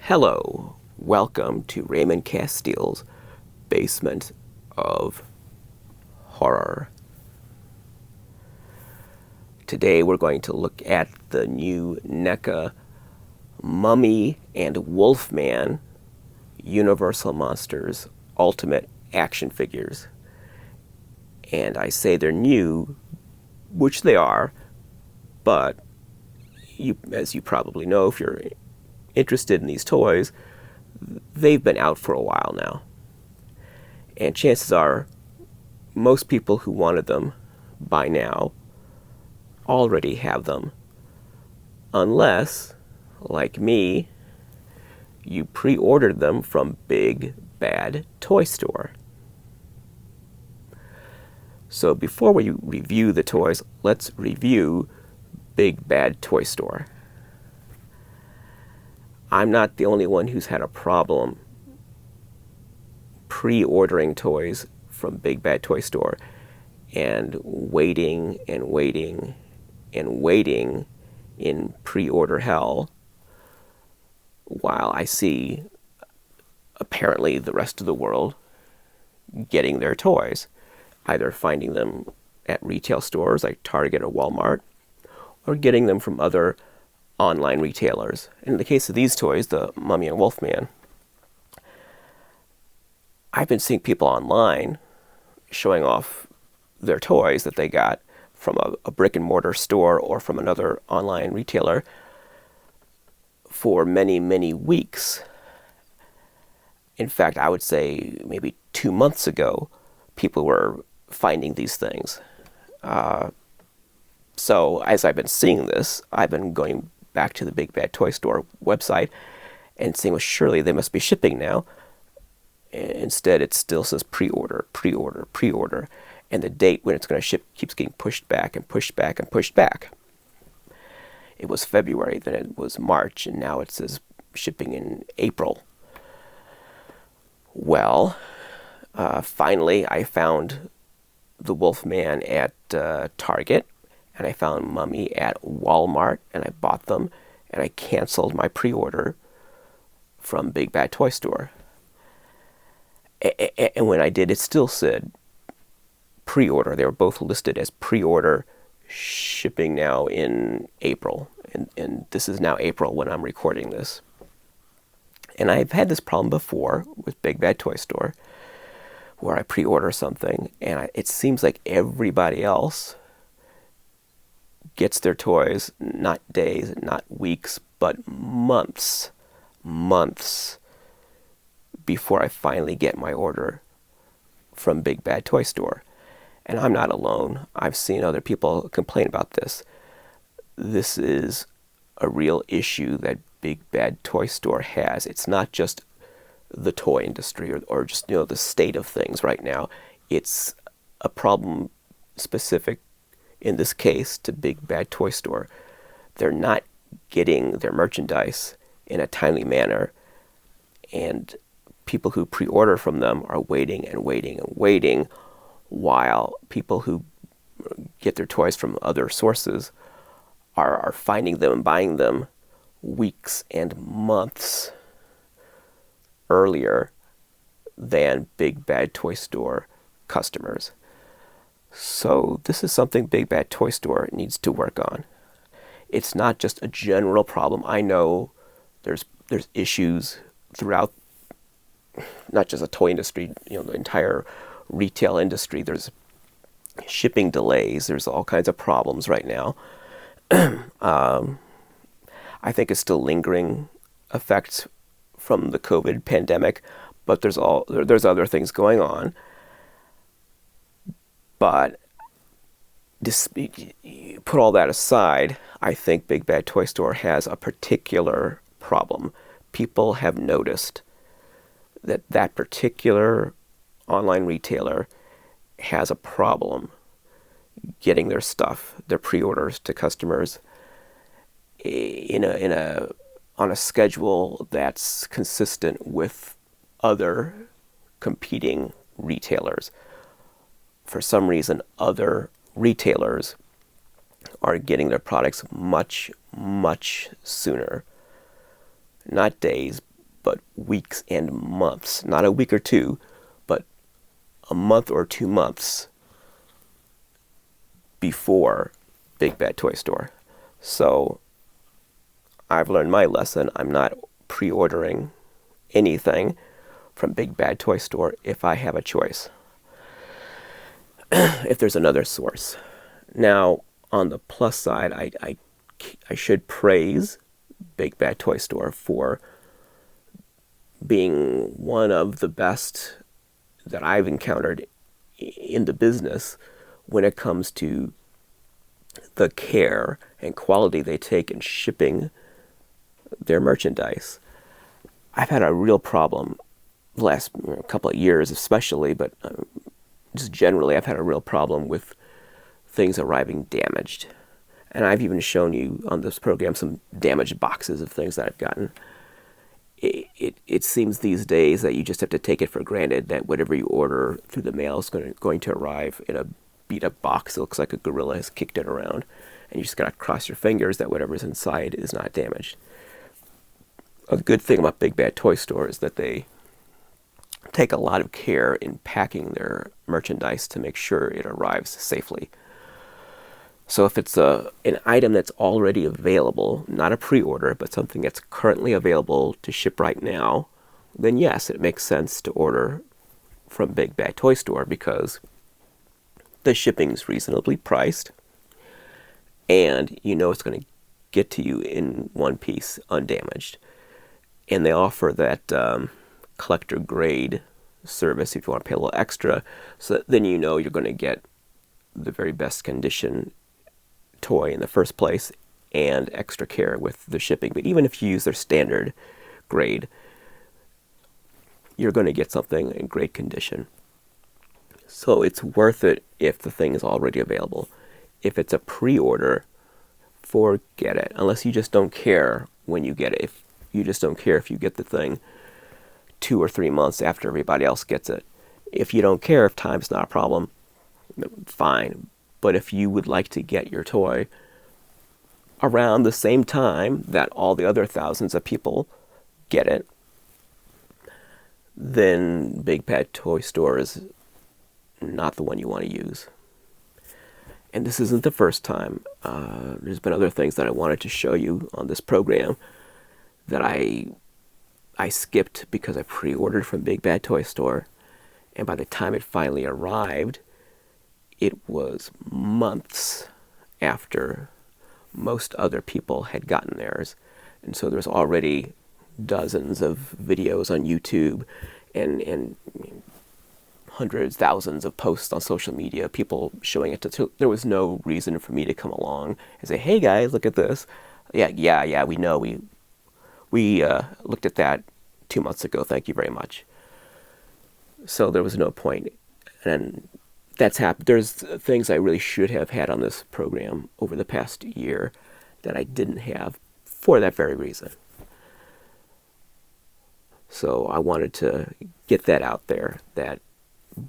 Hello, welcome to Raymond Castile's Basement of Horror. Today we're going to look at the new Neca Mummy and Wolfman Universal Monsters Ultimate Action Figures. And I say they're new, which they are, but as you probably know if you're interested in these toys, they've been out for a while now. And chances are most people who wanted them by now already have them. Unless, like me, you pre-ordered them from Big Bad Toy Store. So before we review the toys, let's review Big Bad Toy Store. I'm not the only one who's had a problem pre-ordering toys from Big Bad Toy Store and waiting and waiting and waiting in pre-order hell while I see apparently the rest of the world getting their toys, either finding them at retail stores like Target or Walmart or getting them from other online retailers. In the case of these toys, the Mummy and Wolfman, I've been seeing people online showing off their toys that they got from a brick and mortar store or from another online retailer for many, many weeks. In fact, I would say maybe 2 months ago, people were finding these things. So as I've been seeing this, I've been going back to the Big Bad Toy Store website and saying, well, surely they must be shipping now. Instead, it still says pre-order, pre-order, pre-order. And the date when it's going to ship keeps getting pushed back and pushed back and pushed back. It was February, then it was March, and now it says shipping in April. Well, finally, I found the Wolfman at Target, and I found Mummy at Walmart, and I bought them, and I canceled my pre-order from Big Bad Toy Store. And when I did, it still said pre-order. They were both listed as pre-order, shipping now in April. And this is now April when I'm recording this. And I've had this problem before with Big Bad Toy Store, where I pre-order something, and it seems like everybody else gets their toys, not days, not weeks, but months before I finally get my order from Big Bad Toy Store. And I'm not alone. I've seen other people complain about this. This is a real issue that Big Bad Toy Store has. It's not just the toy industry or just, the state of things right now. It's a problem specific, in this case, to Big Bad Toy Store. They're not getting their merchandise in a timely manner, and people who pre-order from them are waiting and waiting and waiting, while people who get their toys from other sources are finding them and buying them weeks and months earlier than Big Bad Toy Store customers. So this is something Big Bad Toy Store needs to work on. It's not just a general problem. I know there's issues throughout, not just the toy industry, the entire retail industry. There's shipping delays. There's all kinds of problems right now. I think it's still lingering effects from the COVID pandemic, but there's other things going on. But put all that aside, I think Big Bad Toy Store has a particular problem. People have noticed that particular online retailer has a problem getting their stuff, their pre-orders to customers on a schedule that's consistent with other competing retailers. For some reason, other retailers are getting their products much, much sooner. Not days, but weeks and months. Not a week or two, but a month or 2 months before Big Bad Toy Store. So I've learned my lesson. I'm not pre-ordering anything from Big Bad Toy Store if I have a choice. If there's another source. Now, on the plus side, I should praise Big Bad Toy Store for being one of the best that I've encountered in the business when it comes to the care and quality they take in shipping their merchandise. I've had a real problem the last couple of years especially, but just generally I've had a real problem with things arriving damaged. And I've even shown you on this program some damaged boxes of things that I've gotten. It seems these days that you just have to take it for granted that whatever you order through the mail is going to arrive in a beat-up box that looks like a gorilla has kicked it around. And you just got to cross your fingers that whatever's inside is not damaged. A good thing about Big Bad Toy Store is that they take a lot of care in packing their merchandise to make sure it arrives safely. So if it's an item that's already available, not a pre-order, but something that's currently available to ship right now, then yes, it makes sense to order from Big Bad Toy Store because the shipping's reasonably priced and you know it's going to get to you in one piece undamaged. And they offer that collector grade service if you want to pay a little extra, so that then you know you're going to get the very best condition toy in the first place and extra care with the shipping. But even if you use their standard grade, you're going to get something in great condition. So it's worth it if the thing is already available. If it's a pre-order, forget it. Unless you just don't care when you get it. If you just don't care if you get the thing 2 or 3 months after everybody else gets it. If you don't care if time's not a problem, fine. But if you would like to get your toy around the same time that all the other thousands of people get it, then Big Bad Toy Store is not the one you want to use. And this isn't the first time. There's been other things that I wanted to show you on this program that I skipped because I pre-ordered from Big Bad Toy Store. And by the time it finally arrived, it was months after most other people had gotten theirs. And so there's already dozens of videos on YouTube and hundreds, thousands of posts on social media, people showing it. There was no reason for me to come along and say, hey guys, look at this. Yeah, we know. We looked at that 2 months ago. Thank you very much. So there was no point. And that's happened. There's things I really should have had on this program over the past year that I didn't have for that very reason. So I wanted to get that out there, that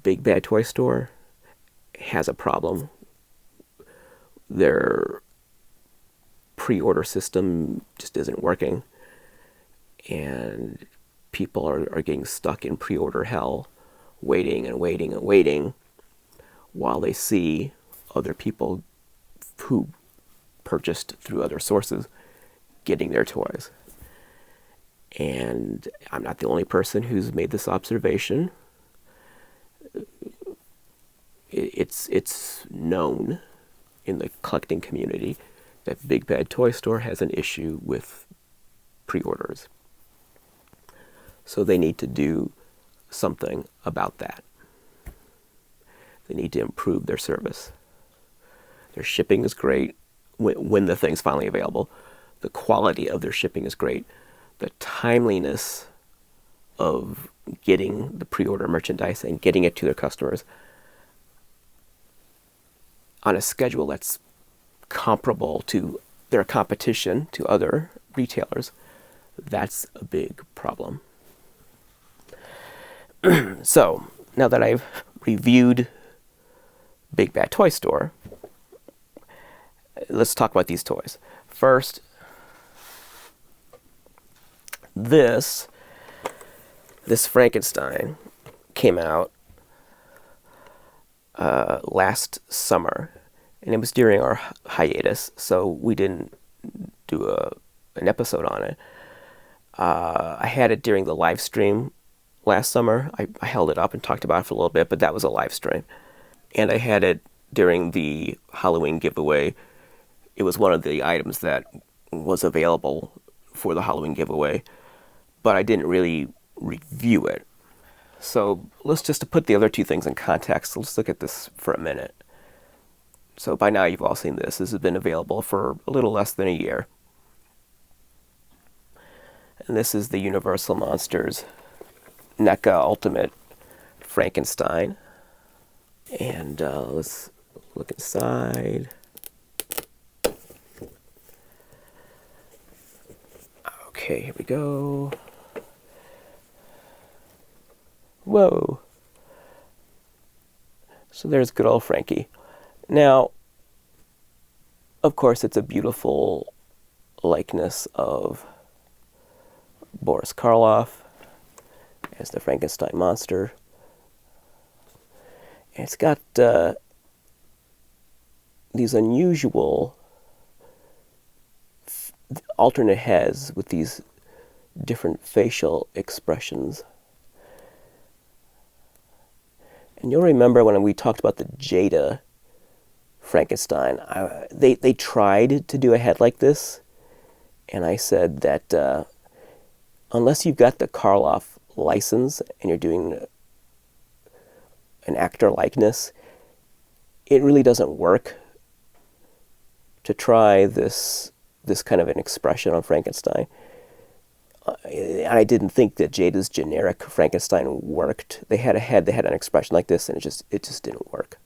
Big Bad Toy Store has a problem. Their pre-order system just isn't working. And people are getting stuck in pre-order hell, waiting and waiting and waiting, while they see other people who purchased through other sources getting their toys. And I'm not the only person who's made this observation. It's known in the collecting community that Big Bad Toy Store has an issue with pre-orders. So they need to do something about that. They need to improve their service. Their shipping is great when the thing's finally available. The quality of their shipping is great. The timeliness of getting the pre-order merchandise and getting it to their customers on a schedule that's comparable to their competition, to other retailers, that's a big problem. So, now that I've reviewed Big Bad Toy Store, let's talk about these toys. First, this This Frankenstein came out last summer, and it was during our hiatus, so we didn't do an episode on it. I had it during the live stream last summer. I held it up and talked about it for a little bit, but that was a live stream. And I had it during the Halloween giveaway. It was one of the items that was available for the Halloween giveaway, but I didn't really review it. So let's just to put the other two things in context, let's look at this for a minute. So by now you've all seen this. This has been available for a little less than a year. And this is the Universal Monsters Neca Ultimate Frankenstein. And let's look inside. Okay, here we go. Whoa. So there's good old Frankie. Now, of course, it's a beautiful likeness of Boris Karloff as the Frankenstein monster. And it's got these unusual alternate heads with these different facial expressions. And you'll remember when we talked about the Jada Frankenstein, they tried to do a head like this, and I said that unless you've got the Karloff license and you're doing an actor likeness, it really doesn't work to try this kind of an expression on Frankenstein. I didn't think that Jada's generic Frankenstein worked. They had a head, they had an expression like this, and it just didn't work.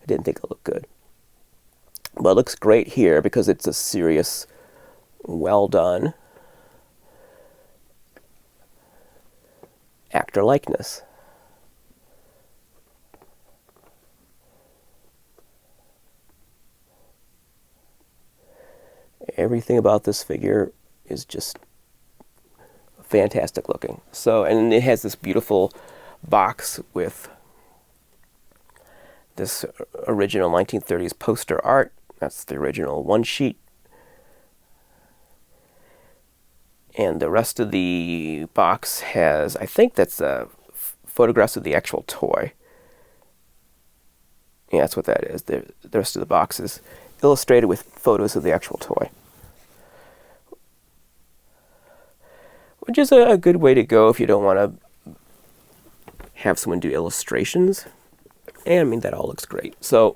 I didn't think it looked good. But it looks great here because it's a serious, well done actor likeness. Everything about this figure is just fantastic looking. So, and it has this beautiful box with this original 1930s poster art. That's the original one sheet. And the rest of the box has, I think that's photographs of the actual toy. Yeah, that's what that is. The rest of the box is illustrated with photos of the actual toy. Which is a good way to go if you don't want to have someone do illustrations. And I mean, that all looks great. So,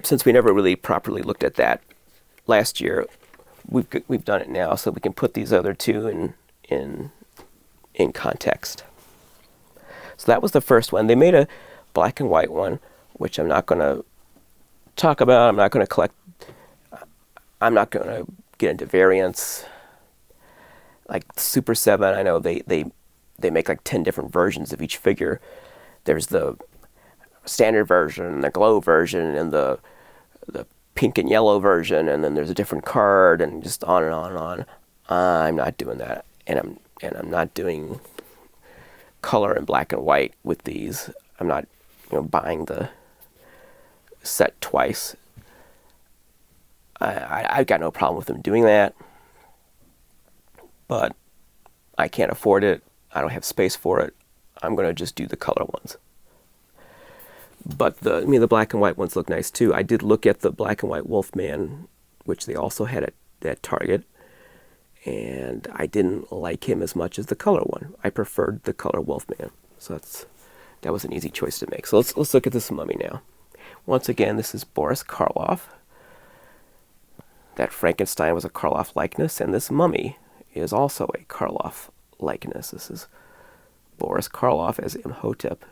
since we never really properly looked at that last year, we've done it now, so we can put these other two in context. So that was the first one. They made a black and white one, which I'm not going to talk about. I'm not going to collect. I'm not going to get into variants. Like Super 7, I know they make like 10 different versions of each figure. There's the standard version, the glow version, and the pink and yellow version, and then there's a different card, and just on and on and on. I'm not doing that, and I'm not doing color in black and white with these. I'm not, buying the set twice. I've got no problem with them doing that, but I can't afford it. I don't have space for it. I'm going to just do the color ones. But the black and white ones look nice too. I did look at the black and white Wolfman, which they also had at Target, and I didn't like him as much as the color one. I preferred the color Wolfman, so that was an easy choice to make. So let's look at this mummy now. Once again, this is Boris Karloff. That Frankenstein was a Karloff likeness, and this mummy is also a Karloff likeness. This is Boris Karloff as Imhotep.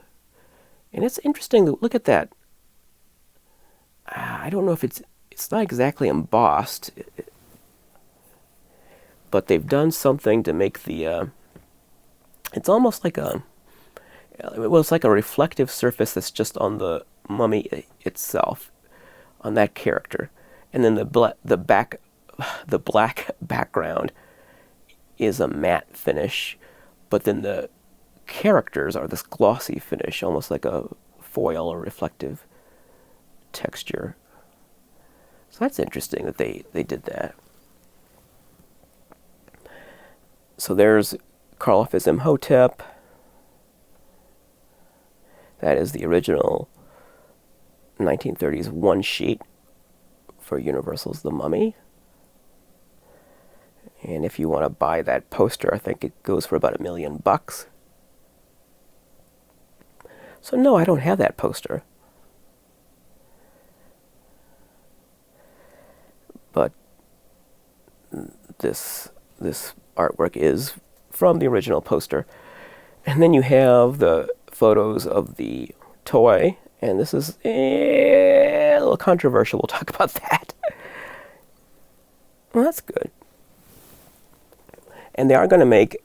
And it's interesting to look at that. I don't know if it's not exactly embossed, but they've done something to make the, it's almost like it's like a reflective surface that's just on the mummy itself, on that character. And then the black background is a matte finish but then the characters are this glossy finish, almost like a foil or reflective texture. So that's interesting that they did that. So there's Karloff as Imhotep. That is the original 1930s one sheet for Universal's The Mummy. And if you want to buy that poster, I think it goes for about $1 million. So no, I don't have that poster. But this artwork is from the original poster. And then you have the photos of the toy, and this is a little controversial. We'll talk about that. Well, that's good. And they are going to make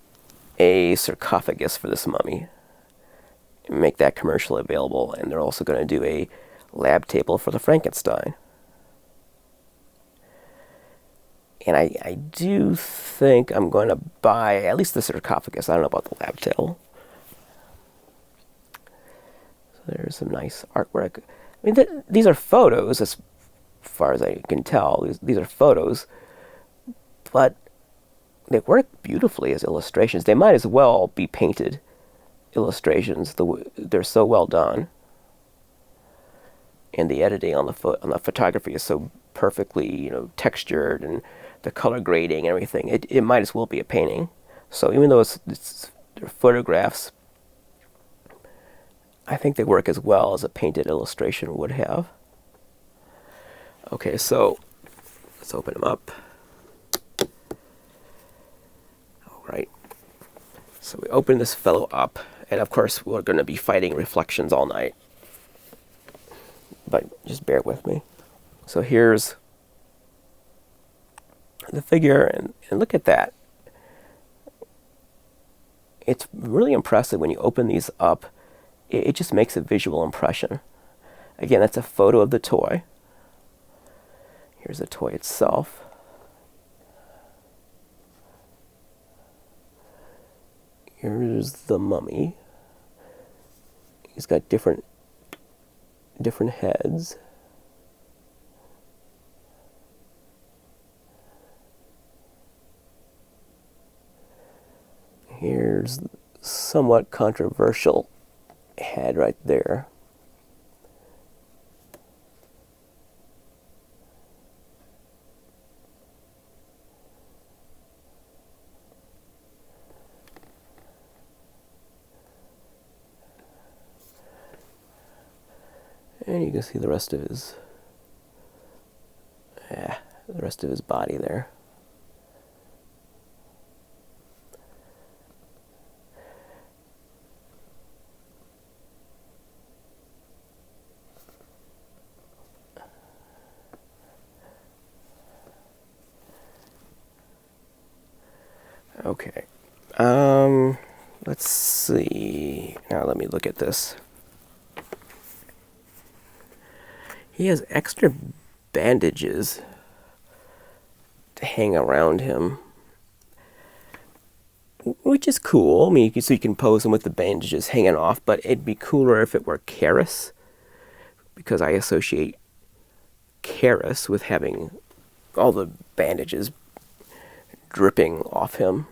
a sarcophagus for this mummy, make that commercially available, and they're also going to do a lab table for the Frankenstein. And I do think I'm going to buy at least the sarcophagus. I don't know about the lab table. So there's some nice artwork. I mean, these are photos, as far as I can tell. These are photos, but they work beautifully as illustrations. They might as well be painted illustrations. They're so well done, and the editing on the photography is so perfectly, textured, and the color grading and everything. It might as well be a painting. So even though they're photographs, I think they work as well as a painted illustration would have. Okay, so let's open them up. All right. So we open this fellow up, and of course we're going to be fighting reflections all night. But just bear with me. So here's the figure, and look at that. It's really impressive when you open these up. It just makes a visual impression. Again, that's a photo of the toy. Here's the toy itself. Here's the mummy. He's got different heads. Here's somewhat controversial head right there. And you can see the rest of his body there. Okay. Let's see. Now let me look at this. He has extra bandages to hang around him, which is cool. I mean, you can pose him with the bandages hanging off, but it'd be cooler if it were Karis, because I associate Karis with having all the bandages dripping off him.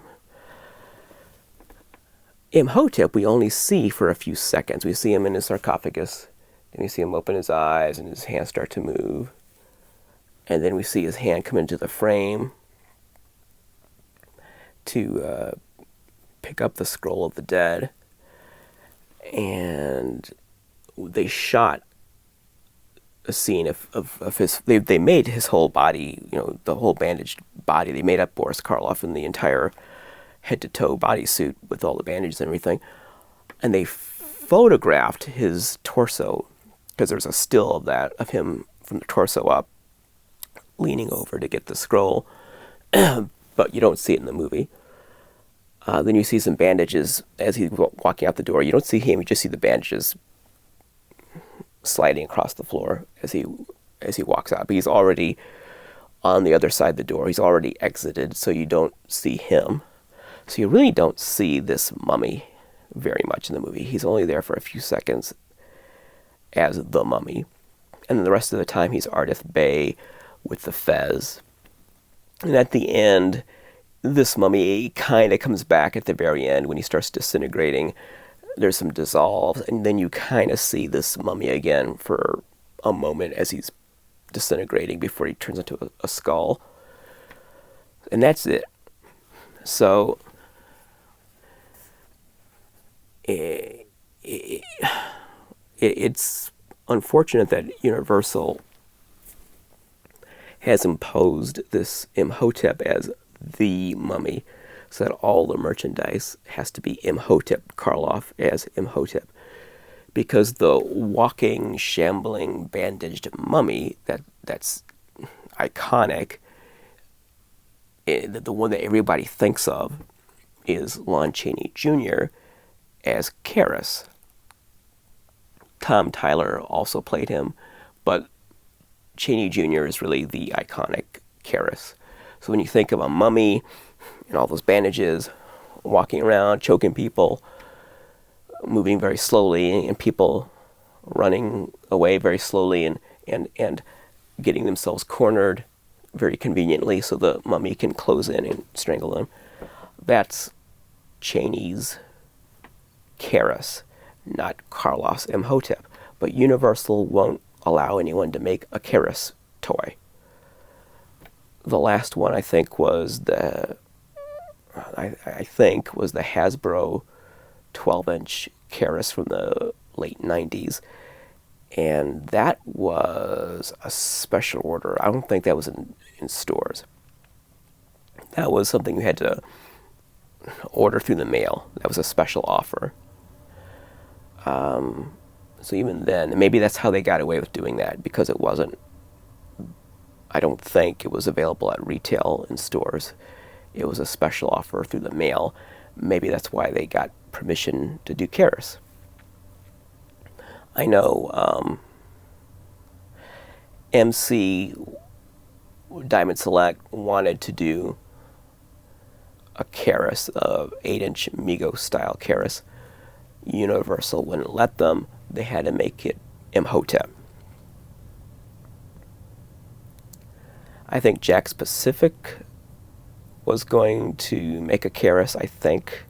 Imhotep we only see for a few seconds. We see him in his sarcophagus, and we see him open his eyes and his hands start to move. And then we see his hand come into the frame to pick up the scroll of the dead. And they shot a scene of his... They made his whole body, the whole bandaged body. They made up Boris Karloff in the entire head-to-toe bodysuit with all the bandages and everything. And they photographed his torso, because there's a still of him from the torso up, leaning over to get the scroll, but you don't see it in the movie. Then you see some bandages as he's walking out the door. You don't see him, you just see the bandages sliding across the floor as he walks out. But he's already on the other side of the door. He's already exited, so you don't see him. So you really don't see this mummy very much in the movie. He's only there for a few seconds as the mummy. And then the rest of the time he's Ardith Bey with the fez. And at the end, this mummy kind of comes back at the very end when he starts disintegrating. There's some dissolves, and then you kind of see this mummy again for a moment as he's disintegrating before he turns into a skull. And that's it. So it's unfortunate that Universal has imposed this Imhotep as the mummy, so that all the merchandise has to be Imhotep Karloff as Imhotep. Because the walking, shambling, bandaged mummy that's iconic, the one that everybody thinks of is Lon Chaney Jr. as Karras. Tom Tyler also played him, but Chaney Jr. is really the iconic Karras. So when you think of a mummy and all those bandages, walking around, choking people, moving very slowly, and people running away very slowly and getting themselves cornered very conveniently so the mummy can close in and strangle them, that's Chaney's Karras, not Karloff's Imhotep. But Universal won't allow anyone to make a Karras toy. The last one I think was the Hasbro 12-inch Karras from the late 90s, and that was a special order. I don't think that was in stores. That was something you had to order through the mail. That was a special offer. So even then, maybe that's how they got away with doing that, because it wasn't, I don't think it was available at retail in stores. It was a special offer through the mail. Maybe that's why they got permission to do Karras. I know MC Diamond Select wanted to do a Karras, a 8-inch Mego style Karras. Universal wouldn't let them. They had to make it Imhotep. I think Jakks Pacific was going to make a Karras, I think,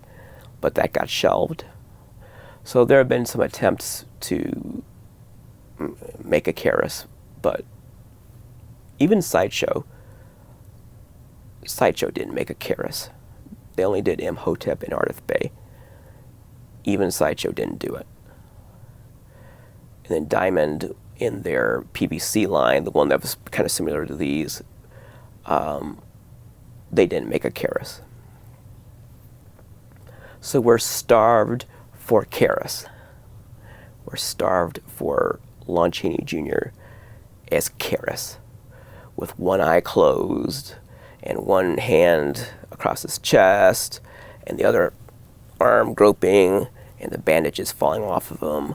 but that got shelved. So there have been some attempts to make a Karras, but even Sideshow didn't make a Karras. They only did Imhotep and Ardith Bey. Even Sideshow didn't do it. And then Diamond, in their PVC line, the one that was kind of similar to these, they didn't make a Karras. So we're starved for Karras. We're starved for Lon Chaney Jr. as Karras, with one eye closed and one hand across his chest and the other arm groping and the bandages falling off of him.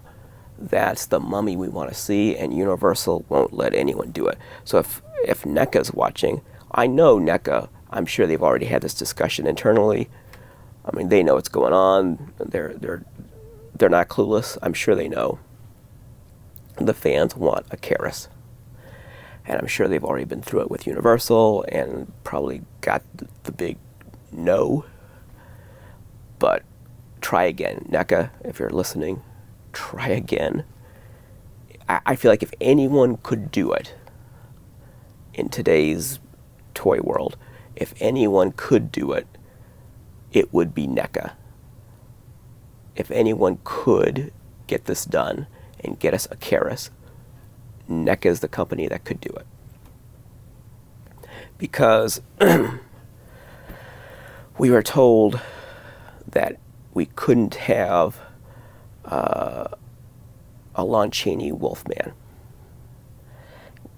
That's the mummy we want to see, and Universal won't let anyone do it. So if NECA's watching, I know NECA, I'm sure they've already had this discussion internally. I mean, they know what's going on. They're not clueless. I'm sure they know. The fans want a Karras. And I'm sure they've already been through it with Universal and probably got the big no. But try again. NECA, if you're listening, try again. I feel like if anyone could do it in today's toy world, if anyone could do it, it would be NECA. If anyone could get this done and get us a Karras, NECA is the company that could do it. Because we were told that we couldn't have a Lon Chaney Wolfman.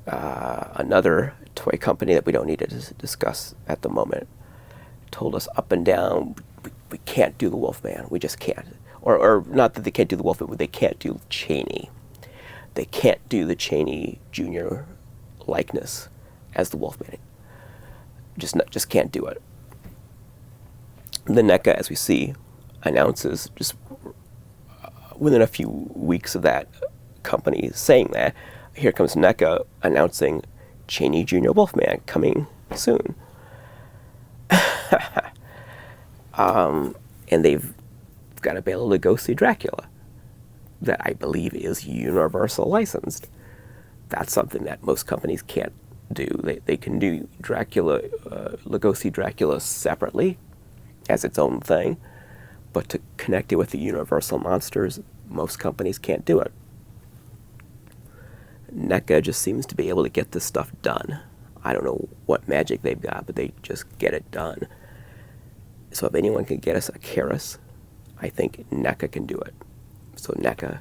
Another toy company that we don't need to discuss at the moment told us up and down, we can't do the Wolfman. We just can't. Or not that they can't do the Wolfman, but they can't do Chaney. They can't do the Chaney Jr. likeness as the Wolfman. Just can't do it. The Neca, as we see, announces just within a few weeks of that company saying that, here comes Neca announcing Chaney Jr. Wolfman coming soon. And they've got to be able to go see Dracula, that I believe is universal licensed. That's something that most companies can't do. They can do Dracula, go see Dracula separately as its own thing, but to connect it with the universal monsters, most companies can't do it. Neca just seems to be able to get this stuff done. I don't know what magic they've got, but they just get it done. So if anyone can get us a Karis, I think Neca can do it. So Neca,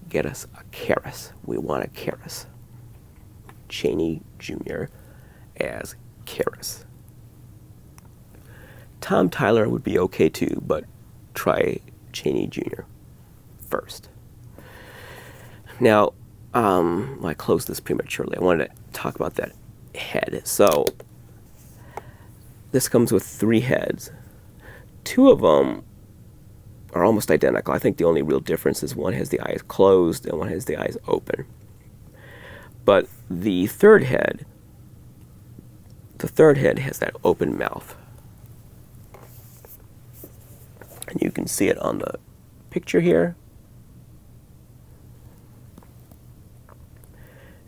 get us a Karis. We want a Karis. Chaney Jr. as Karis. Tom Tyler would be okay too, but try Chaney Jr. first. Now, I closed this prematurely. I wanted to talk about that head. So, this comes with 3 heads. 2 of them are almost identical. I think the only real difference is one has the eyes closed and one has the eyes open. But the third head has that open mouth. And you can see it on the picture here.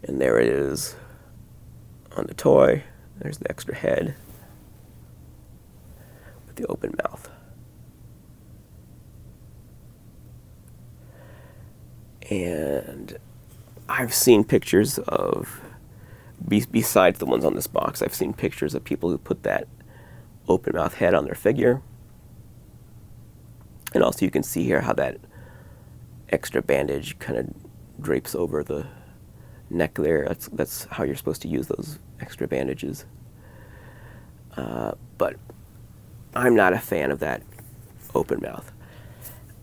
And there it is on the toy. There's the extra head with the open mouth. And I've seen pictures of, besides the ones on this box, I've seen pictures of people who put that open mouth head on their figure. And also you can see here how that extra bandage kind of drapes over the neck there. That's how you're supposed to use those extra bandages. But I'm not a fan of that open mouth.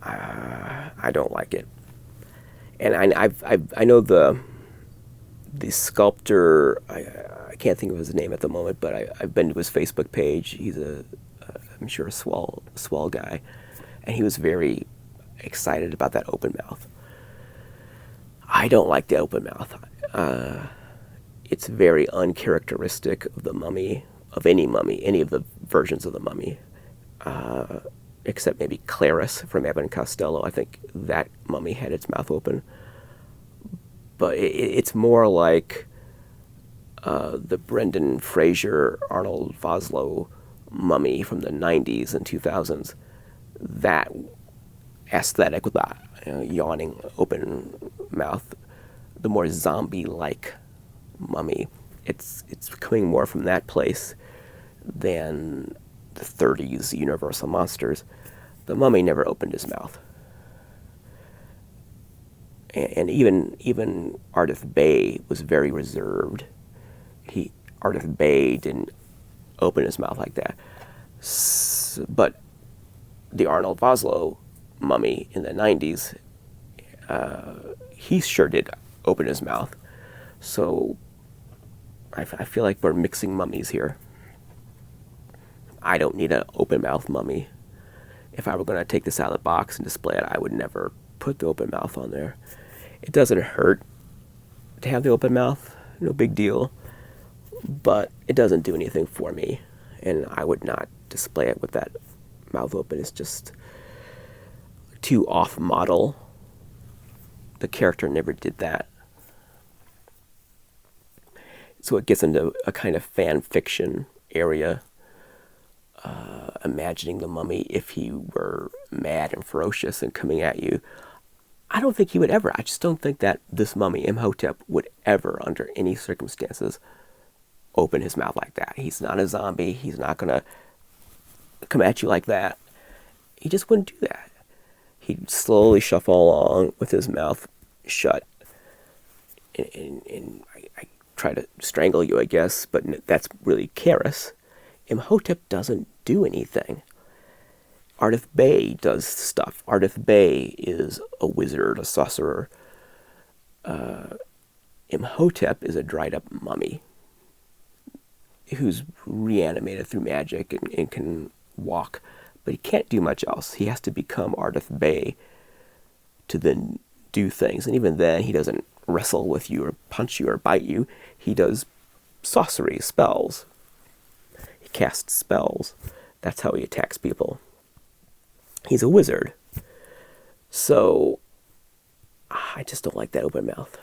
I don't like it. And I know the sculptor, I can't think of his name at the moment, but I've been to his Facebook page. He's I'm sure a swell guy, and he was very excited about that open mouth. I don't like the open mouth. It's very uncharacteristic of the mummy, of any of the versions of the mummy, except maybe Clarice from Raymond Castile. I think that mummy had its mouth open. But it's more like the Brendan Fraser, Arnold Vosloo mummy from the 90s and 2000s. That aesthetic with that yawning open mouth, the more zombie-like mummy. It's coming more from that place than the 30s Universal monsters. The mummy never opened his mouth. And even Ardith Bey was very reserved. Ardith Bey didn't open his mouth like that. But the Arnold Vosloo mummy in the 90s, he sure did open his mouth. So I feel like we're mixing mummies here. I don't need an open mouth mummy. If I were going to take this out of the box and display it, I would never put the open mouth on there. It doesn't hurt to have the open mouth, no big deal, but it doesn't do anything for me, and I would not display it with that mouth open. It's just too off-model. The character never did that. So it gets into a kind of fan fiction area, imagining the mummy if he were mad and ferocious and coming at you. I don't think he would ever. I just don't think that this mummy, Imhotep, would ever, under any circumstances, open his mouth like that. He's not a zombie. He's not going to come at you like that. He just wouldn't do that. He'd slowly shuffle along with his mouth shut. And I try to strangle you, I guess, but that's really Karis. Imhotep doesn't do anything. Ardith Bey does stuff. Ardith Bey is a wizard, a sorcerer. Imhotep is a dried-up mummy who's reanimated through magic and can walk but he can't do much else. He has to become Ardith Bay to then do things. And even then, he doesn't wrestle with you or punch you or bite you. He does sorcery, spells. He casts spells. That's how he attacks people. He's a wizard. So, I just don't like that open mouth.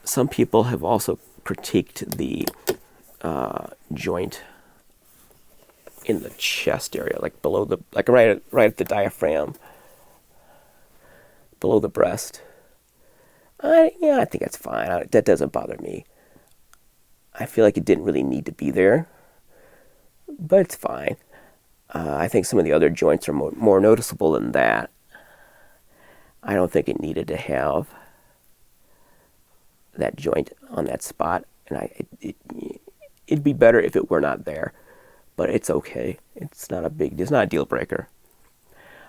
Some people have also critiqued the joint in the chest area, like below the, like right at the diaphragm, below the breast. I think that's fine. That doesn't bother me. I feel like it didn't really need to be there, but it's fine. I think some of the other joints are more noticeable than that. I don't think it needed to have that joint on that spot, and it'd be better if it were not there, but it's okay. It's not a deal breaker.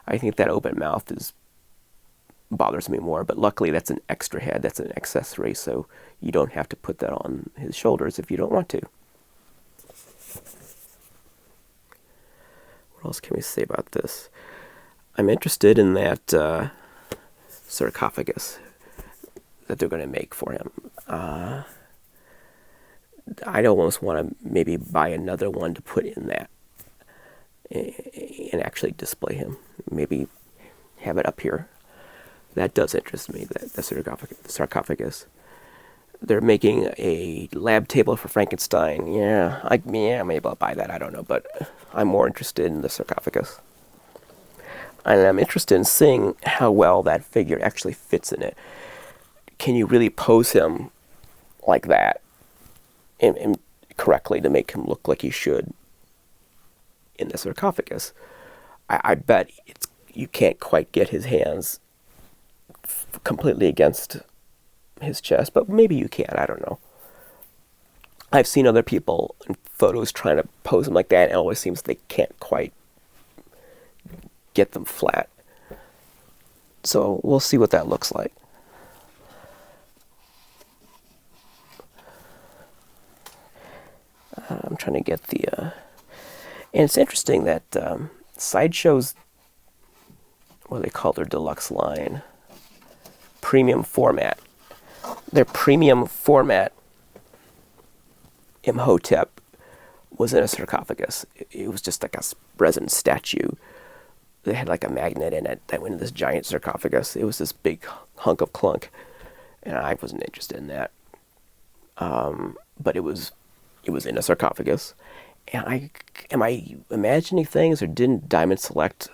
I think that open mouth bothers me more, but luckily that's an extra head, that's an accessory, so you don't have to put that on his shoulders if you don't want to. What else can we say about this? I'm interested in that sarcophagus that they're going to make for him. I'd almost want to maybe buy another one to put in that and actually display him. Maybe have it up here. That does interest me, the sarcophagus. They're making a lab table for Frankenstein. Maybe I'll buy that. I don't know, but I'm more interested in the sarcophagus. And I'm interested in seeing how well that figure actually fits in it. Can you really pose him like that and correctly to make him look like he should in the sarcophagus? I bet you can't quite get his hands completely against his chest, but maybe you can. I don't know. I've seen other people in photos trying to pose them like that, and it always seems they can't quite get them flat. So we'll see what that looks like. I'm trying to get the... and it's interesting that Sideshow's, what do they call their deluxe line? Premium format. Their premium format Imhotep was in a sarcophagus. It was just like a resin statue. They had like a magnet in it that went in this giant sarcophagus. It was this big hunk of clunk, and I wasn't interested in that. But it was in a sarcophagus. And am I imagining things, or didn't Diamond Select?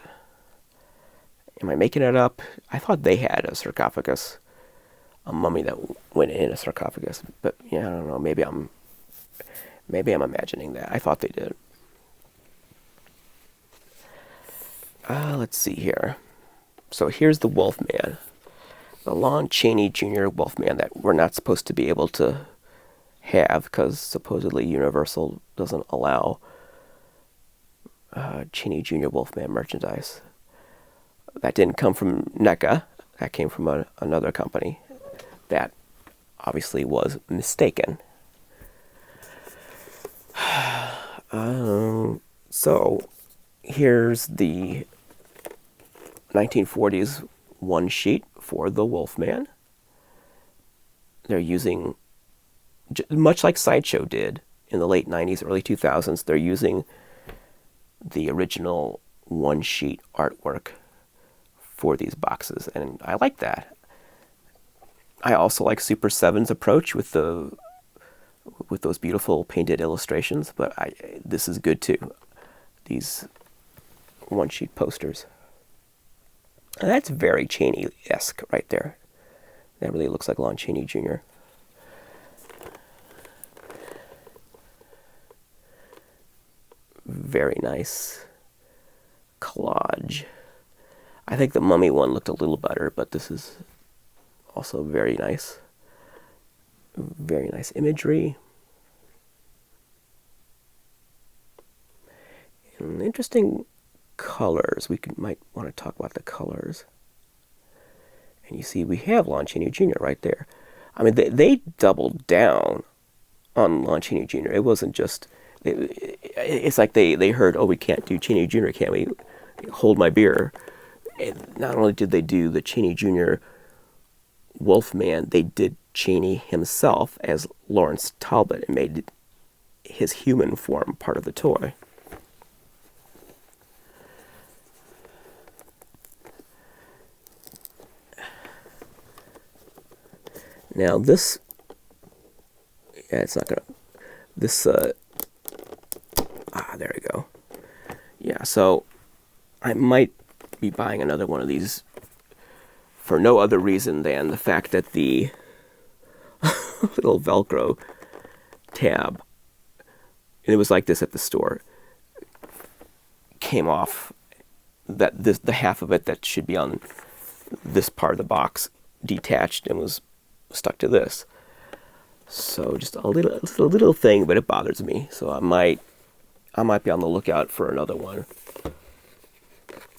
Am I making it up? I thought they had a sarcophagus, a mummy that went in a sarcophagus. But I don't know. Maybe I'm imagining that. I thought they did. Let's see here. So here's the Wolfman, the Lon Chaney Jr. Wolfman that we're not supposed to be able to have because supposedly Universal doesn't allow Chaney Jr. Wolfman merchandise. That didn't come from NECA. That came from another company that obviously was mistaken. So here's the 1940s one sheet for the Wolfman. They're using, much like Sideshow did in the late 90s, early 2000s, they're using the original one sheet artwork for these boxes, and I like that. I also like Super 7's approach with those beautiful painted illustrations, but this is good too. These one sheet posters. And that's very Chaney-esque right there. That really looks like Lon Chaney Jr. Very nice collage. I think the mummy one looked a little better, but this is also very nice. Very nice imagery. And interesting colors. We might want to talk about the colors. And you see we have Lon Chaney Jr. right there. I mean, they doubled down on Lon Chaney Jr. It wasn't just It's like they heard, oh, we can't do Chaney Jr., can't we? Hold my beer. And not only did they do the Chaney Jr. Wolfman, they did Chaney himself as Lawrence Talbot and made his human form part of the toy. Now this, yeah, it's not gonna, this, there we go. Yeah, so I might be buying another one of these for no other reason than the fact that the little Velcro tab, and it was like this at the store, came off, that the half of it that should be on this part of the box detached and was stuck to this. So just a little thing, but it bothers me. So I might be on the lookout for another one.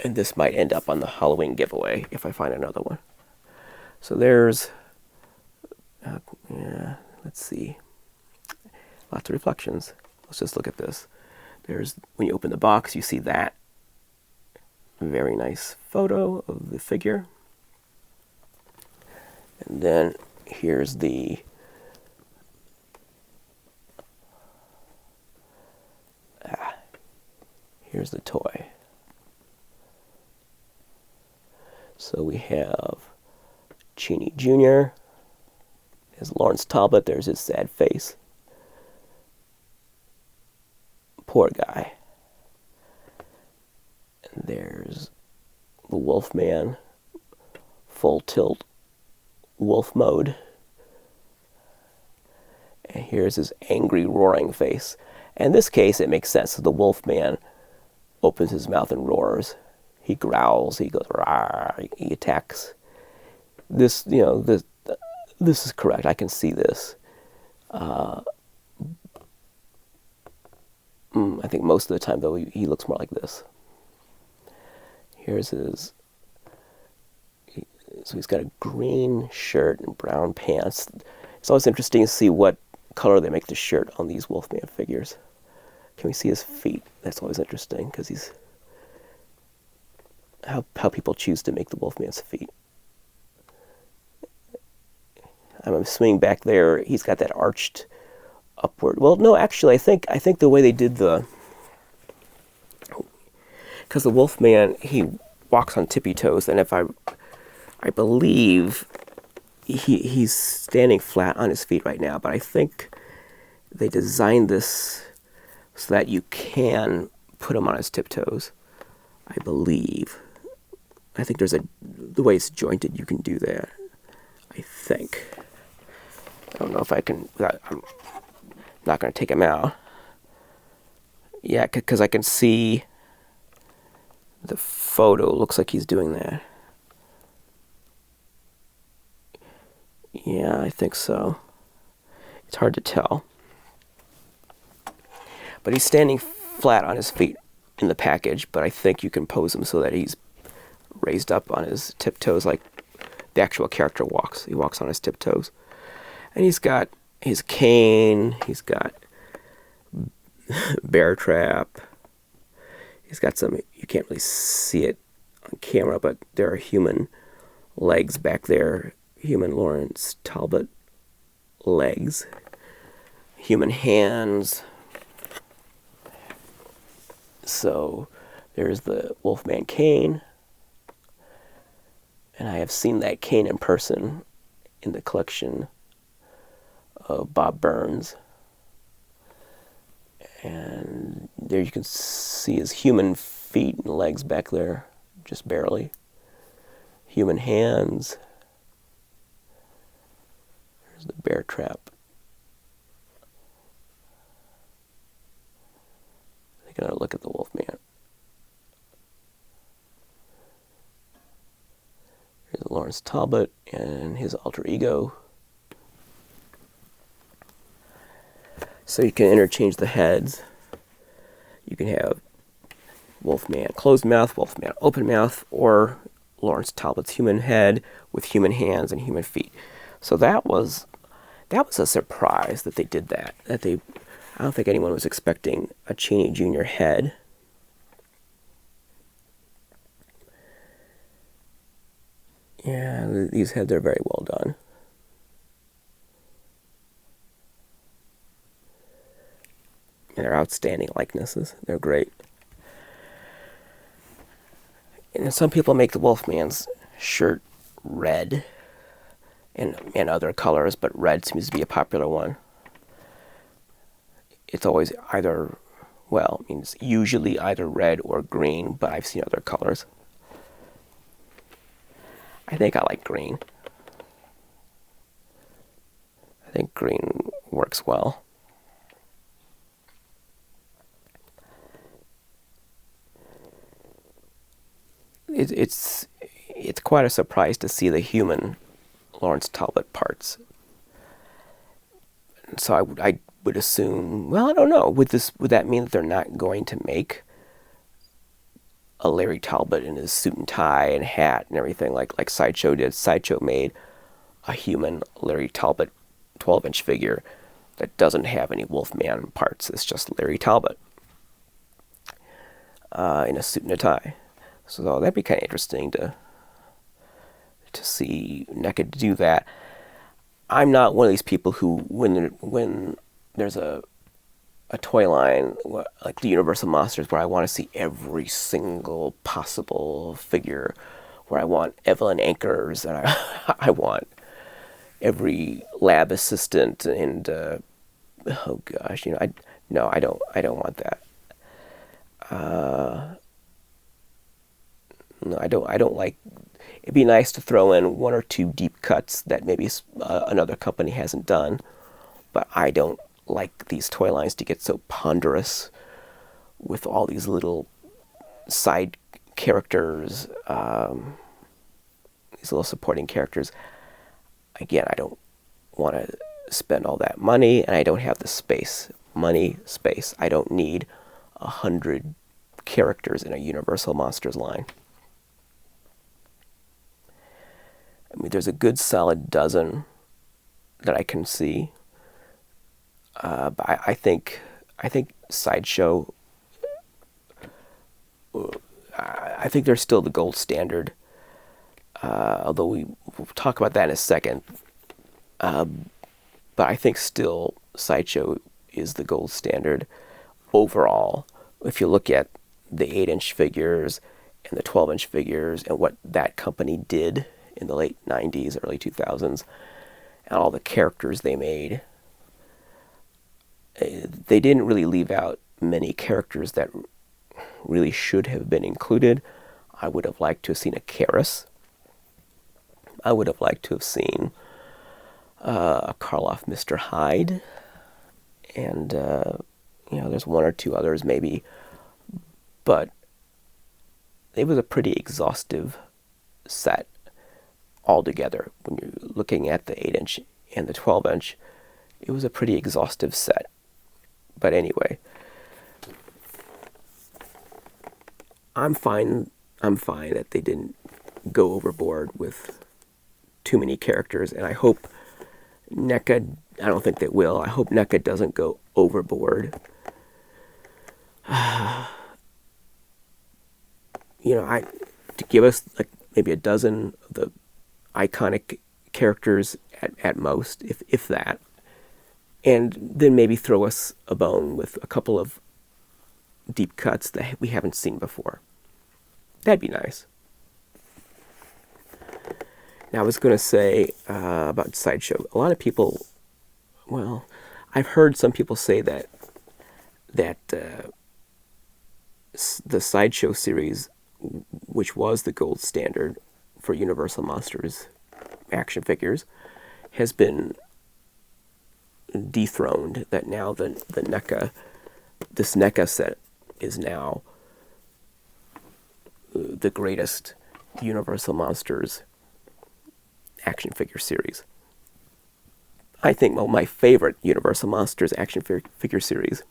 And this might end up on the Halloween giveaway if I find another one. So there's, yeah, let's see, lots of reflections. Let's just look at this. There's, when you open the box, you see that very nice photo of the figure. And then here's the here's the toy. So we have Chaney Jr. as Lawrence Talbot. There's his sad face. Poor guy. And there's the Wolfman, full tilt wolf mode. And here's his angry roaring face. And in this case, it makes sense. So the Wolfman opens his mouth and roars. He growls. He goes, rawr. He attacks. This, you know, this is correct. I can see this. I think most of the time, though, he looks more like this. Here's his. So he's got a green shirt and brown pants. It's always interesting to see what color they make the shirt on these Wolfman figures. Can we see his feet? That's always interesting because he's how people choose to make the Wolfman's feet. I'm assuming back there he's got that arched upward. Well, no, actually, I think the way they did because the Wolfman, he walks on tippy toes, and if I believe he's standing flat on his feet right now, but I think they designed this so that you can put him on his tiptoes. I believe. I think there's the way it's jointed, you can do that. I think. I don't know if I can. I'm not going to take him out. Yeah, because I can see the photo. Looks like he's doing that. Yeah, I think so. It's hard to tell. But he's standing flat on his feet in the package, but I think you can pose him so that he's raised up on his tiptoes like the actual character walks. He walks on his tiptoes. And he's got his cane, he's got bear trap. He's got some, you can't really see it on camera, but there are human legs back there. Human Lawrence Talbot legs. Human hands. So there's the Wolfman cane. And I have seen that cane in person in the collection of Bob Burns. And there you can see his human feet and legs back there, just barely. Human hands. There's the bear trap. Take another look at the Wolfman. Here's Lawrence Talbot and his alter ego. So you can interchange the heads. You can have Wolfman closed mouth, Wolfman open mouth, or Lawrence Talbot's human head with human hands and human feet. So that was a surprise that they did that. I don't think anyone was expecting a Chaney Jr. head. Yeah, these heads are very well done. And they're outstanding likenesses. They're great. And some people make the Wolfman's shirt red and other colors, but red seems to be a popular one. It's always either, well, I mean, it's usually either red or green, but I've seen other colors. I think I like green. I think green works well. It's quite a surprise to see the human Lawrence Talbot parts. So I would assume, well, I don't know. Would that mean that they're not going to make a Larry Talbot in his suit and tie and hat and everything like Sideshow did? Sideshow made a human Larry Talbot 12-inch figure that doesn't have any Wolfman parts. It's just Larry Talbot in a suit and a tie. So that'd be kind of interesting to see Neca do that. I'm not one of these people who, when there's a toy line like the Universal Monsters, where I want to see every single possible figure, where I want Evelyn Anchors and I want every lab assistant and oh gosh, I don't want that. No, I don't like. It'd be nice to throw in one or two deep cuts that maybe another company hasn't done, but I don't like these toy lines to get so ponderous with all these little side characters, these little supporting characters. Again, I don't want to spend all that money, and I don't have the space. Space. I don't need 100 characters in a Universal Monsters line. I mean, there's a good solid dozen that I can see. But I think Sideshow, I think they're still the gold standard. Although we'll talk about that in a second. But I think still Sideshow is the gold standard overall. If you look at the 8-inch figures and the 12-inch figures and what that company did in the late 90s, early 2000s, and all the characters they made, they didn't really leave out many characters that really should have been included. I would have liked to have seen a Karis. I would have liked to have seen a Karloff Mr. Hyde. And, there's one or two others maybe. But it was a pretty exhaustive set altogether. When you're looking at the 8-inch and the 12-inch, it was a pretty exhaustive set. But anyway, I'm fine that they didn't go overboard with too many characters, and I hope NECA, I don't think they will, I hope NECA doesn't go overboard. To give us like maybe a dozen of the iconic characters at most, if that, and then maybe throw us a bone with a couple of deep cuts that we haven't seen before. That'd be nice. Now, I was going to say about Sideshow. A lot of people, well, I've heard some people say that the Sideshow series, which was the gold standard for Universal Monsters action figures, has been dethroned. That now this NECA set is now the greatest Universal Monsters action figure series. I think my favorite Universal Monsters action figure series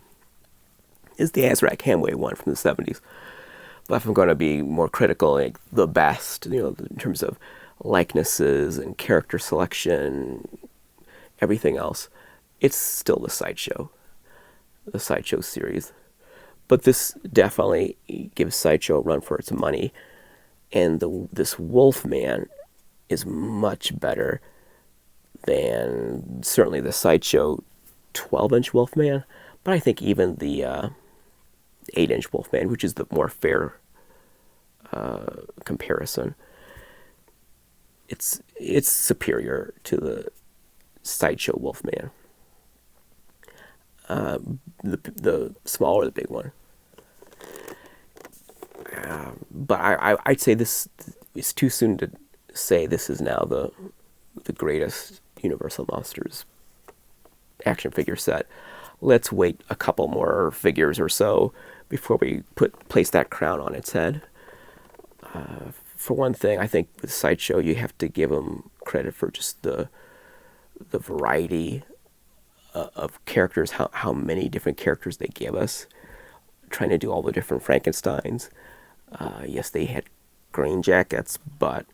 is the Azrak Hamway one from the 70s. But if I'm going to be more critical, like the best, in terms of likenesses and character selection, everything else, it's still the Sideshow. the Sideshow series. But this definitely gives Sideshow a run for its money. And this Wolfman is much better than certainly the Sideshow 12-inch Wolfman. But I think even the 8-inch Wolfman, which is the more fair comparison, it's superior to the Sideshow Wolfman. The smaller the big one. But I'd say this is too soon to say this is now the greatest Universal Monsters action figure set. Let's wait a couple more figures or so before we place that crown on its head. For one thing, I think with Sideshow, you have to give them credit for just the variety of characters, how many different characters they give us, trying to do all the different Frankensteins. Yes, they had green jackets, but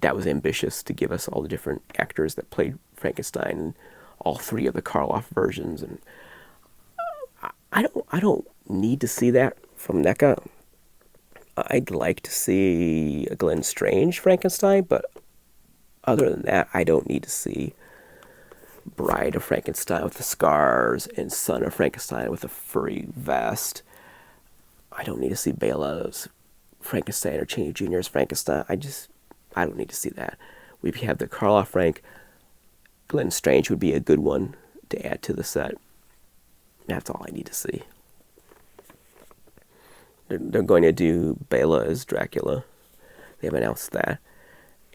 that was ambitious to give us all the different actors that played Frankenstein and all three of the Karloff versions. And I don't need to see that from Neca. I'd like to see a Glenn Strange Frankenstein, but other than that, I don't need to see Bride of Frankenstein with the scars and Son of Frankenstein with a furry vest. I don't need to see Bela's Frankenstein or Chaney Jr.'s Frankenstein. I don't need to see that. We have the Karloff Frank. Glenn Strange would be a good one to add to the set. That's all I need to see. They're going to do Bela as Dracula. They've announced that.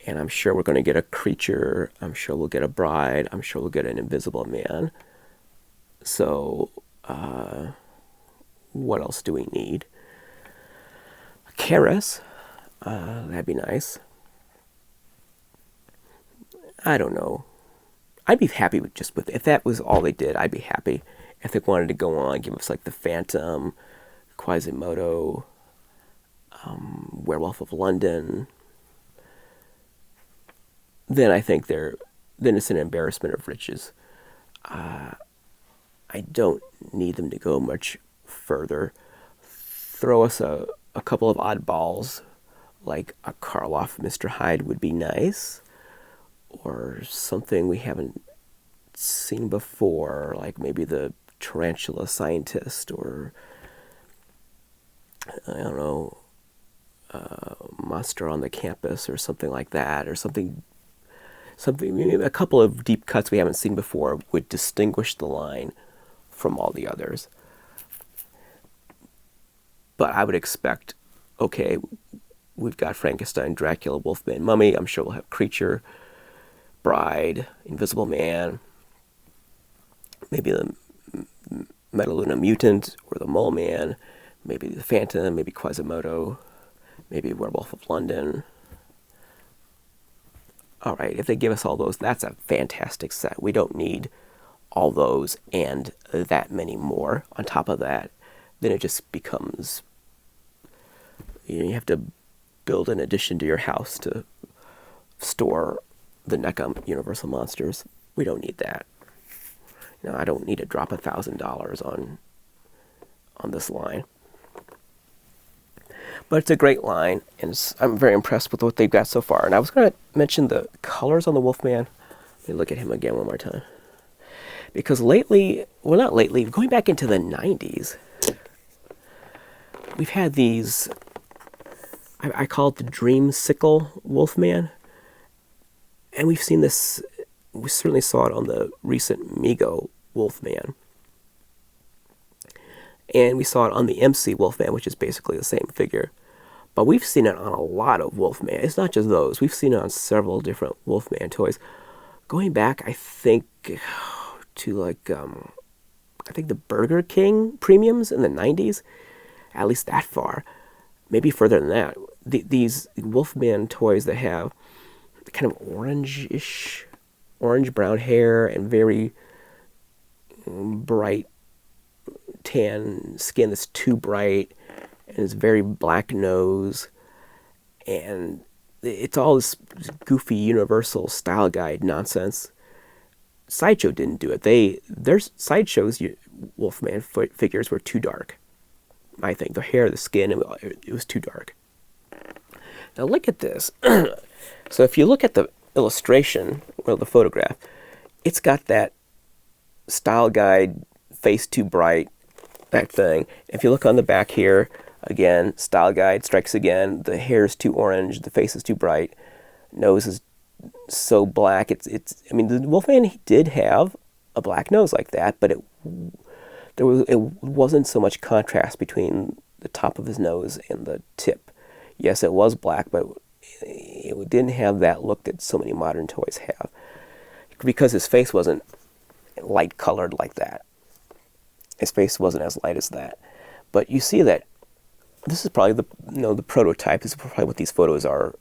And I'm sure we're going to get a creature. I'm sure we'll get a bride. I'm sure we'll get an invisible man. So, what else do we need? A Karis. That'd be nice. I don't know. I'd be happy with if that was all they did, I'd be happy. If they wanted to go on, give us like the Phantom, Quasimodo, Werewolf of London, then I think then it's an embarrassment of riches. I don't need them to go much further. Throw us a couple of oddballs, like a Karloff Mr. Hyde would be nice, or something we haven't seen before, like maybe the Tarantula Scientist, or I don't know, Monster on the Campus, or something like that, or something. A couple of deep cuts we haven't seen before would distinguish the line from all the others. But I would expect, okay, we've got Frankenstein, Dracula, Wolfman, Mummy. I'm sure we'll have Creature, Bride, Invisible Man, maybe the Metaluna Mutant or the Mole Man, maybe the Phantom, maybe Quasimodo, maybe Werewolf of London. All right, if they give us all those, that's a fantastic set. We don't need all those and that many more on top of that. Then it just becomes, you have to build an addition to your house to store the Neca Universal Monsters. We don't need that. I don't need to drop $1,000 on this line. But it's a great line, and I'm very impressed with what they've got so far. And I was going to mention the colors on the Wolfman. Let me look at him again one more time. Because lately, well, not lately, going back into the 90s, we've had these, I call it the Dreamsicle Wolfman. And we've seen this, we certainly saw it on the recent Mego Wolfman. And we saw it on the MC Wolfman, which is basically the same figure. But we've seen it on a lot of Wolfman. It's not just those. We've seen it on several different Wolfman toys. Going back, I think, to I think the Burger King premiums in the 90s. At least that far. Maybe further than that. These Wolfman toys that have kind of orange-ish, orange-brown hair and very bright tan skin that's too bright, and his very black nose, and it's all this goofy Universal style guide nonsense. Sideshow didn't do it. Their Sideshow's Wolfman figures were too dark. I think the hair, the skin, it was too dark. Now look at this. So if you look at the illustration, well, the photograph, it's got that style guide, face too bright, that thing. If you look on the back here, again, style guide strikes again. The hair is too orange, the face is too bright, nose is so black. I mean, the Wolfman, he did have a black nose like that, but it wasn't so much contrast between the top of his nose and the tip. Yes, it was black, but it didn't have that look that so many modern toys have, because his face wasn't light colored like that. His face wasn't as light as that. But you see that this is probably the prototype. This is probably what these photos are.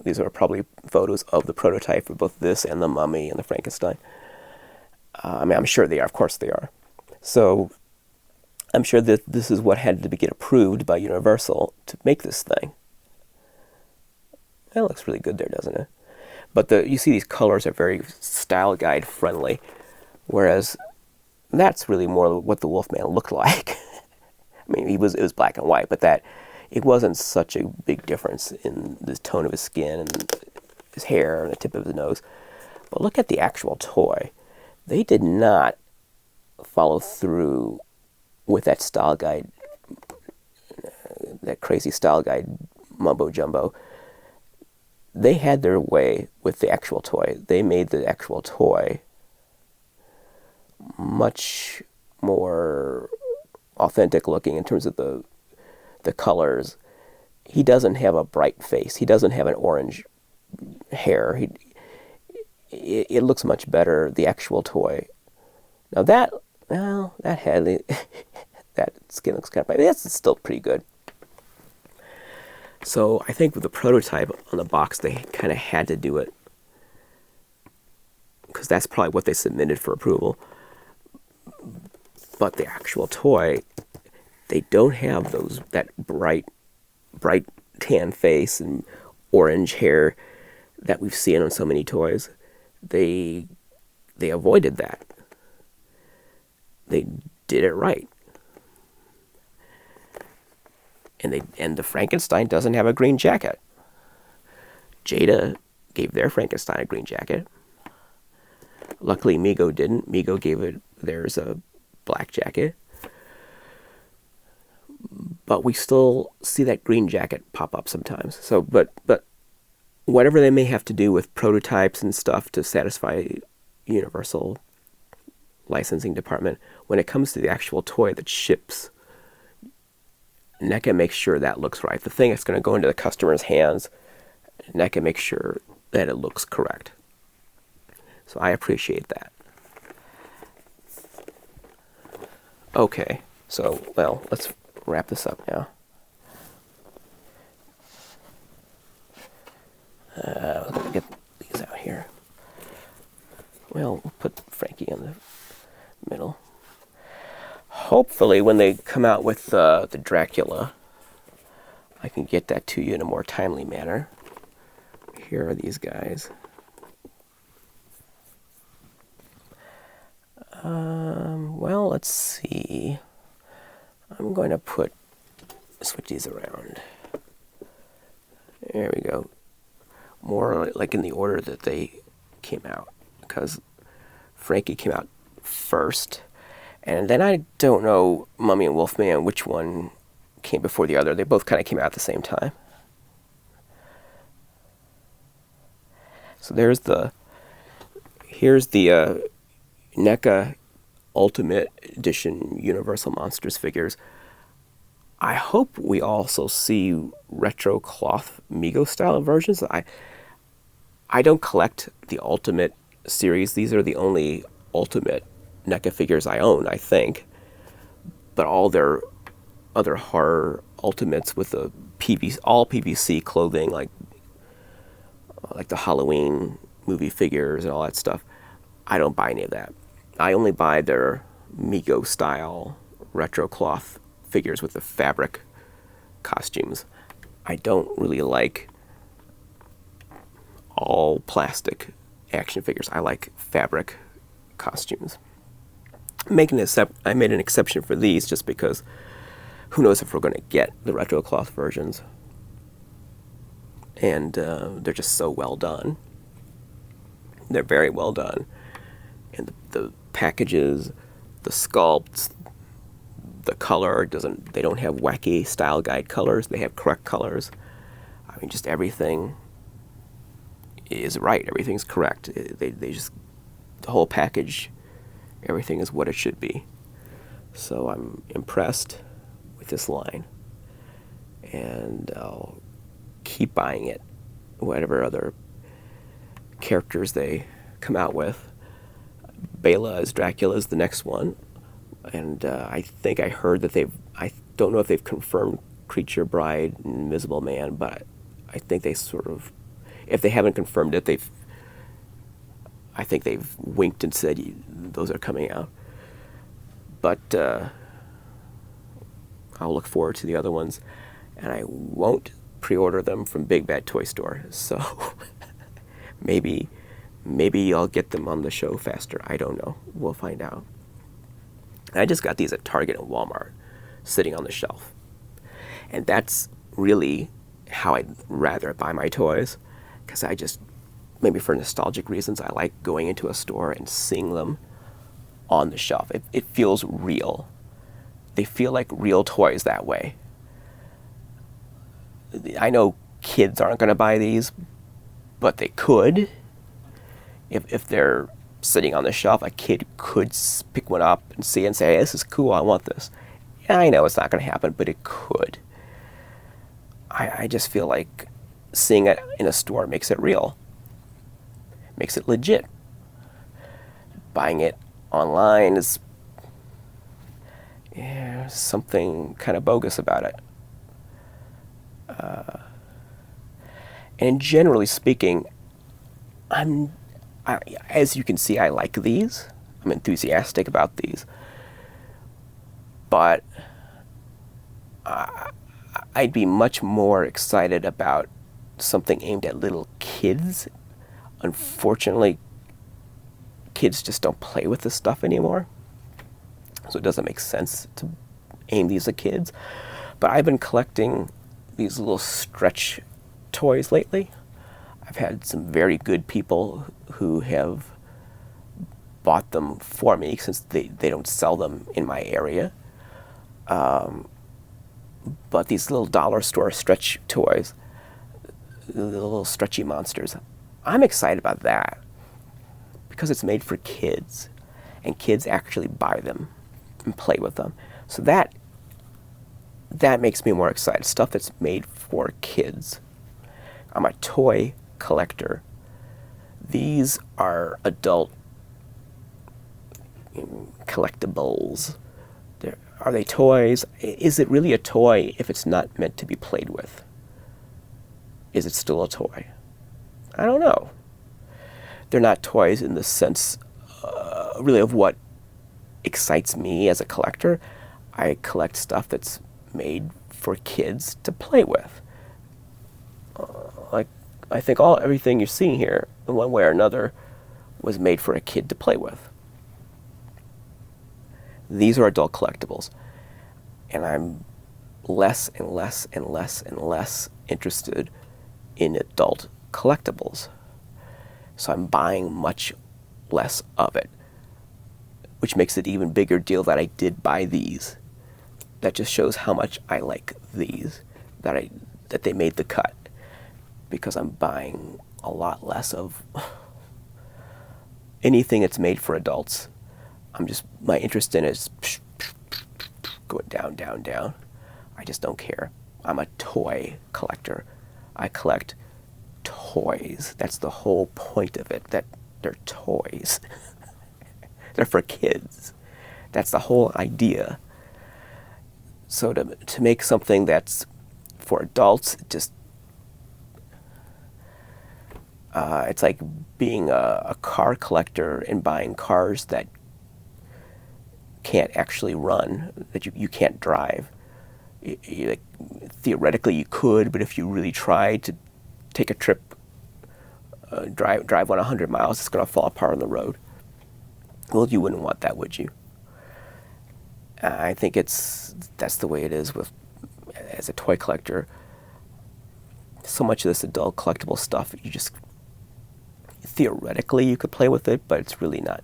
These are probably photos of the prototype for both this and the Mummy and the Frankenstein. I mean, I'm sure they are. Of course they are. So I'm sure that this is what had to get approved by Universal to make this thing. That looks really good there, doesn't it? But you see these colors are very style guide friendly, whereas that's really more what the Wolfman looked like. I mean, it was black and white, but it wasn't such a big difference in the tone of his skin and his hair and the tip of his nose. But look at the actual toy. They did not follow through with that style guide, that crazy style guide mumbo jumbo. They had their way with the actual toy. They made the actual toy much more authentic looking in terms of the colors. He doesn't have a bright face. He doesn't have an orange hair. It looks much better, the actual toy. Now that skin looks kind of bright. That's still pretty good. So I think with the prototype on the box, they kind of had to do it, because that's probably what they submitted for approval. But the actual toy, they don't have that bright tan face and orange hair that we've seen on so many toys. They avoided that. They did it right. And the Frankenstein doesn't have a green jacket. Jada gave their Frankenstein a green jacket. Luckily, Mego didn't. Mego gave theirs a black jacket. But we still see that green jacket pop up sometimes. So, but whatever they may have to do with prototypes and stuff to satisfy Universal licensing department, when it comes to the actual toy that ships, Neca makes sure that looks right. The thing that's going to go into the customer's hands, Neca makes sure that it looks correct. So I appreciate that. Okay, so, well, let's wrap this up now. I'm going to get these out here. Well, we'll put Frankie in the middle. Hopefully, when they come out with the Dracula, I can get that to you in a more timely manner. Here are these guys. Well, let's see. I'm going to switch these around. There we go. More like in the order that they came out, because Frankie came out first. And then I don't know, Mummy and Wolfman, which one came before the other. They both kind of came out at the same time. So here's the NECA Ultimate Edition Universal Monsters figures. I hope we also see retro cloth Mego style versions. I don't collect the Ultimate series. These are the only Ultimate NECA figures I own, I think. But all their other horror Ultimates with the all PVC clothing, like the Halloween movie figures and all that stuff, I don't buy any of that. I only buy their Mego style retro cloth figures with the fabric costumes. I don't really like all plastic action figures. I like fabric costumes. I made an exception for these just because who knows if we're going to get the retro cloth versions. And they're just so well done. They're very well done. And the packages, the sculpts, the color they don't have wacky style guide colors. They have correct colors. I mean, just everything is right. Everything's correct. They just, the whole package, everything is what it should be. So I'm impressed with this line. And I'll keep buying it, whatever other characters they come out with. Bela as Dracula is the next one. And I think I heard that I don't know if they've confirmed Creature, Bride, and Invisible Man, but I think they sort of, if they haven't confirmed it, I think they've winked and said those are coming out. But I'll look forward to the other ones, and I won't pre-order them from Big Bad Toy Store. So maybe I'll get them on the show faster. I don't know. We'll find out. I just got these at Target and Walmart, sitting on the shelf. And that's really how I'd rather buy my toys, because I just, maybe for nostalgic reasons, I like going into a store and seeing them on the shelf. It feels real. They feel like real toys that way. I know kids aren't going to buy these, but they could. If they're sitting on the shelf, a kid could pick one up and see it and say, hey, this is cool, I want this. Yeah, I know it's not going to happen, but it could. I just feel like seeing it in a store makes it real. Makes it legit. Buying it online is something kind of bogus about it. And generally speaking, as you can see, I like these. I'm enthusiastic about these. But I'd be much more excited about something aimed at little kids. Unfortunately, kids just don't play with this stuff anymore. So it doesn't make sense to aim these at kids. But I've been collecting these little stretch toys lately. I've had some very good people who have bought them for me, since they don't sell them in my area. But these little dollar store stretch toys, the little stretchy monsters, I'm excited about that because it's made for kids, and kids actually buy them and play with them. So that makes me more excited. Stuff that's made for kids. I'm a toy collector. These are adult collectibles. Are they toys? Is it really a toy if it's not meant to be played with? Is it still a toy? I don't know. They're not toys in the sense really of what excites me as a collector. I collect stuff that's made for kids to play with. Like, I think everything you're seeing here, in one way or another, was made for a kid to play with. These are adult collectibles, and I'm less and less and less and less interested in adult collectibles. So I'm buying much less of it, which makes it even bigger deal that I did buy these. That just shows how much I like these, that they made the cut, because I'm buying a lot less of anything that's made for adults. My interest in it is going down, down, down. I just don't care. I'm a toy collector. I collect toys. That's the whole point of it, that they're toys. They're for kids. That's the whole idea. So to make something that's for adults, it's like being a car collector and buying cars that can't actually run, that you can't drive. Theoretically you could, but if you really tried to take a trip, drive 100 miles, it's going to fall apart on the road. Well, you wouldn't want that, would you? I think that's the way it is with as a toy collector. So much of this adult collectible stuff, you just theoretically you could play with it, but it's really not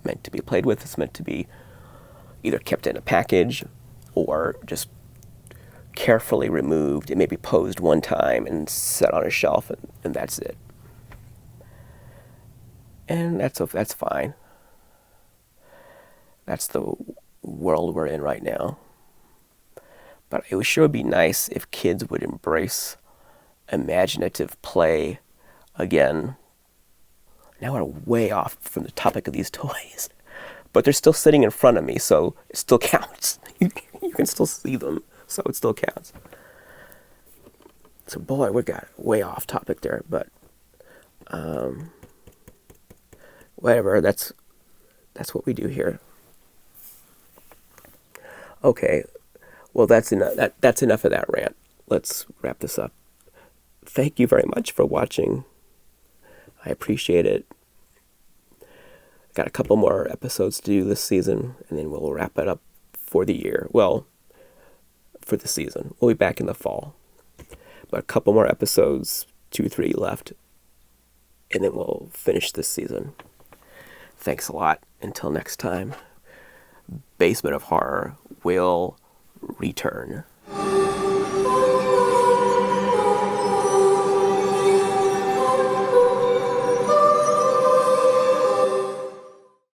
meant to be played with. It's meant to be either kept in a package or just carefully removed. It may be posed one time and set on a shelf, and that's it. And that's fine. That's the world we're in right now. But it would sure be nice if kids would embrace imaginative play again. Now we're way off from the topic of these toys. But they're still sitting in front of me, so it still counts. You can still see them, so it still counts. So boy, we got way off topic there, but whatever, that's what we do here. Okay, well that's enough of that rant. Let's wrap this up. Thank you very much for watching. I appreciate it. Got a couple more episodes to do this season, and then we'll wrap it up for the year. Well, for the season. We'll be back in the fall. But a couple more episodes, 2, 3 left, and then we'll finish this season. Thanks a lot. Until next time, Basement of Horror will return.